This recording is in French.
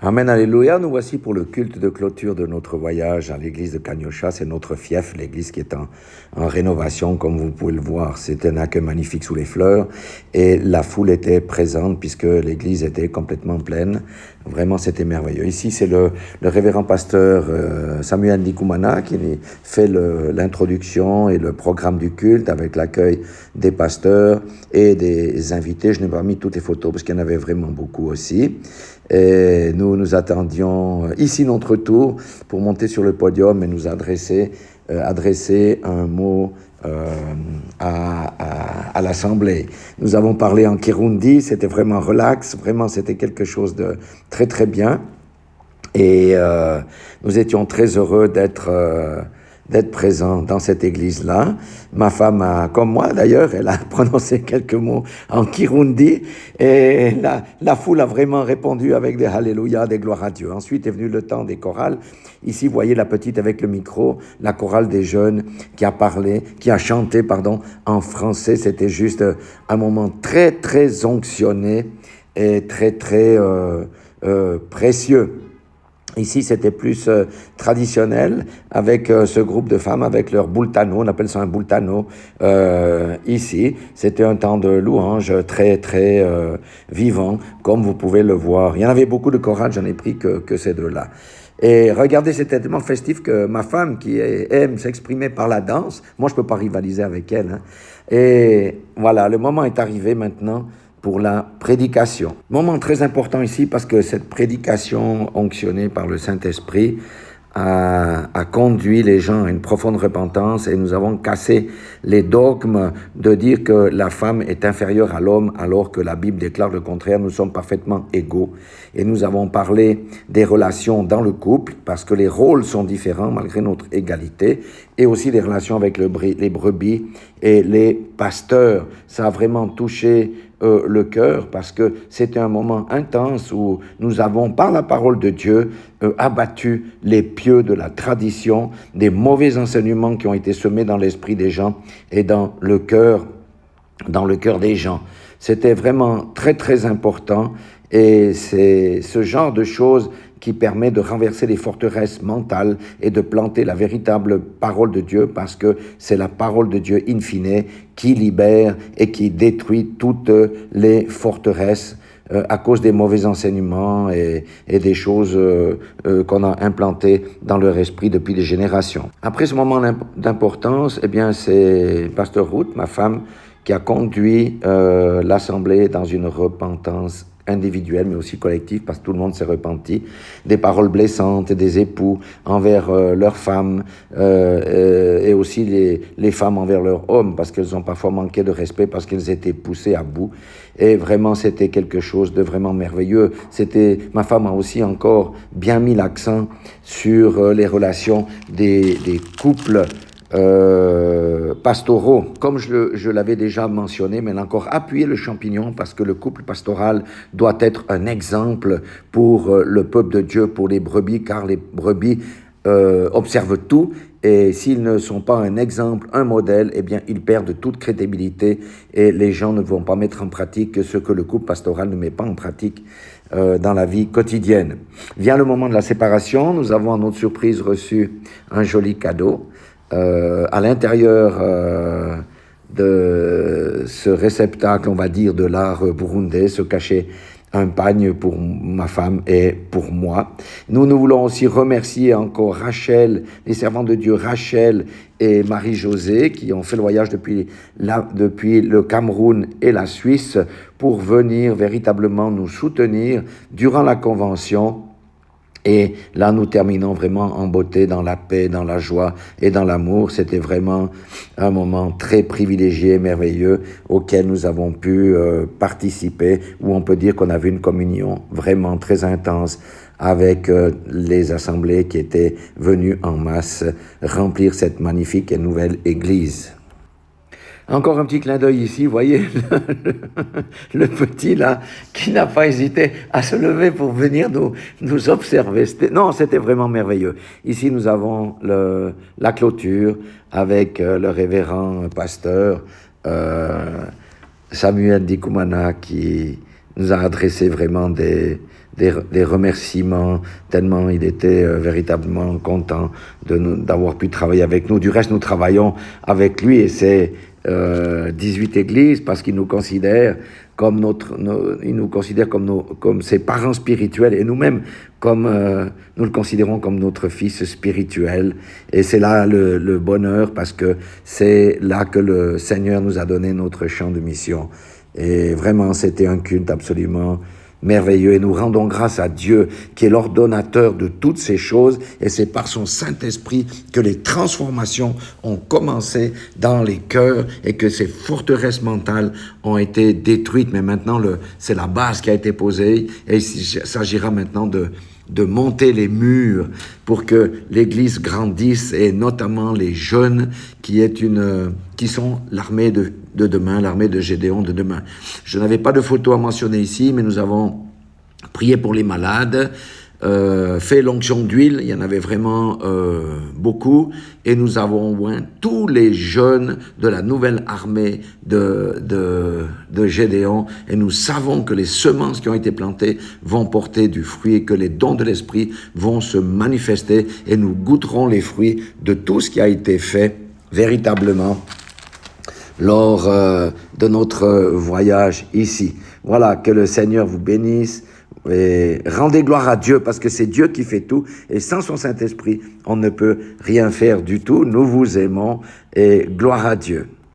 Amen, alléluia. Nous voici pour le culte de clôture de notre voyage à l'église de Cagnocha. C'est notre fief, l'église qui est en rénovation, comme vous pouvez le voir. C'est un accueil magnifique sous les fleurs et la foule était présente puisque l'église était complètement pleine. Vraiment, c'était merveilleux. Ici, c'est le révérend pasteur Samuel Ndikumana qui fait l'introduction et le programme du culte avec l'accueil des pasteurs et des invités. Je n'ai pas mis toutes les photos parce qu'il y en avait vraiment beaucoup aussi. Et nous attendions ici notre tour pour monter sur le podium et nous adresser un mot à l'Assemblée. Nous avons parlé en Kirundi, c'était vraiment relax, vraiment c'était quelque chose de très très bien. Et nous étions très heureux d'être présent dans cette église-là. Ma femme, comme moi d'ailleurs, elle a prononcé quelques mots en Kirundi et la foule a vraiment répondu avec des Alléluia, des gloires à Dieu. Ensuite est venu le temps des chorales. Ici, vous voyez la petite avec le micro, la chorale des jeunes qui a chanté en français. C'était juste un moment très, très onctionné et très, très précieux. Ici, c'était plus traditionnel avec ce groupe de femmes, avec leur bultano, on appelle ça un bultano. Ici, c'était un temps de louange très, très vivant, comme vous pouvez le voir. Il y en avait beaucoup de chorales, j'en ai pris que ces deux-là. Et regardez, c'était tellement festif que ma femme, qui aime s'exprimer par la danse, moi, je peux pas rivaliser avec elle. Hein. Et voilà, le moment est arrivé maintenant pour la prédication. Moment très important ici parce que cette prédication onctionnée par le Saint-Esprit a conduit les gens à une profonde repentance et nous avons cassé les dogmes de dire que la femme est inférieure à l'homme alors que la Bible déclare le contraire. Nous sommes parfaitement égaux et nous avons parlé des relations dans le couple parce que les rôles sont différents malgré notre égalité et aussi les relations avec les brebis et les pasteurs. Ça a vraiment touché le cœur parce que c'était un moment intense où nous avons, par la parole de Dieu, abattu les pieux de la tradition, des mauvais enseignements qui ont été semés dans l'esprit des gens et dans le cœur des gens. C'était vraiment très, très important et c'est ce genre de choses qui permet de renverser les forteresses mentales et de planter la véritable parole de Dieu parce que c'est la parole de Dieu in fine qui libère et qui détruit toutes les forteresses à cause des mauvais enseignements et des choses qu'on a implantées dans leur esprit depuis des générations. Après ce moment d'importance, eh bien, c'est Pasteur Ruth, ma femme, qui a conduit l'Assemblée dans une repentance individuelle mais aussi collective parce que tout le monde s'est repenti, des paroles blessantes des époux envers leurs femmes et aussi les femmes envers leurs hommes parce qu'elles ont parfois manqué de respect parce qu'elles étaient poussées à bout et vraiment c'était quelque chose de vraiment merveilleux. Ma femme a aussi encore bien mis l'accent sur les relations des couples pastoraux, comme je l'avais déjà mentionné, mais elle a encore appuyé le champignon parce que le couple pastoral doit être un exemple pour le peuple de Dieu, pour les brebis, car les brebis observent tout et s'ils ne sont pas un exemple, un modèle, eh bien ils perdent toute crédibilité et les gens ne vont pas mettre en pratique ce que le couple pastoral ne met pas en pratique dans la vie quotidienne. Vient le moment de la séparation, nous avons à notre surprise reçu un joli cadeau. À l'intérieur de ce réceptacle, on va dire, de l'art burundais, se cachait un pagne pour ma femme et pour moi. Nous voulons aussi remercier encore Rachel, les servantes de Dieu Rachel et Marie-Josée, qui ont fait le voyage depuis le Cameroun et la Suisse pour venir véritablement nous soutenir durant la convention. Et là, nous terminons vraiment en beauté, dans la paix, dans la joie et dans l'amour. C'était vraiment un moment très privilégié, merveilleux, auquel nous avons pu participer, où on peut dire qu'on avait une communion vraiment très intense avec les assemblées qui étaient venues en masse remplir cette magnifique et nouvelle église. Encore un petit clin d'œil ici, vous voyez, le petit là, qui n'a pas hésité à se lever pour venir nous observer. C'était vraiment merveilleux. Ici, nous avons la clôture avec le révérend pasteur Samuel Ndikumana qui nous a adressé vraiment des remerciements, tellement il était véritablement content d'avoir pu travailler avec nous. Du reste, nous travaillons avec lui et c'est 18 églises parce qu'il nous considère comme comme ses parents spirituels et nous-mêmes comme nous le considérons comme notre fils spirituel. Et c'est là le bonheur parce que c'est là que le Seigneur nous a donné notre champ de mission. Et vraiment, c'était un culte absolument merveilleux et nous rendons grâce à Dieu qui est l'ordonnateur de toutes ces choses et c'est par son Saint-Esprit que les transformations ont commencé dans les cœurs et que ces forteresses mentales ont été détruites. Mais maintenant, c'est la base qui a été posée et il s'agira maintenant de monter les murs pour que l'Église grandisse et notamment les jeunes qui sont l'armée de demain, l'armée de Gédéon de demain. Je n'avais pas de photo à mentionner ici, mais nous avons prié pour les malades, fait l'onction d'huile, il y en avait vraiment beaucoup, et nous avons oint tous les jeunes de la nouvelle armée de Gédéon, et nous savons que les semences qui ont été plantées vont porter du fruit, et que les dons de l'Esprit vont se manifester, et nous goûterons les fruits de tout ce qui a été fait véritablement lors de notre voyage ici. Voilà, que le Seigneur vous bénisse et rendez gloire à Dieu parce que c'est Dieu qui fait tout et sans son Saint-Esprit, on ne peut rien faire du tout. Nous vous aimons et gloire à Dieu.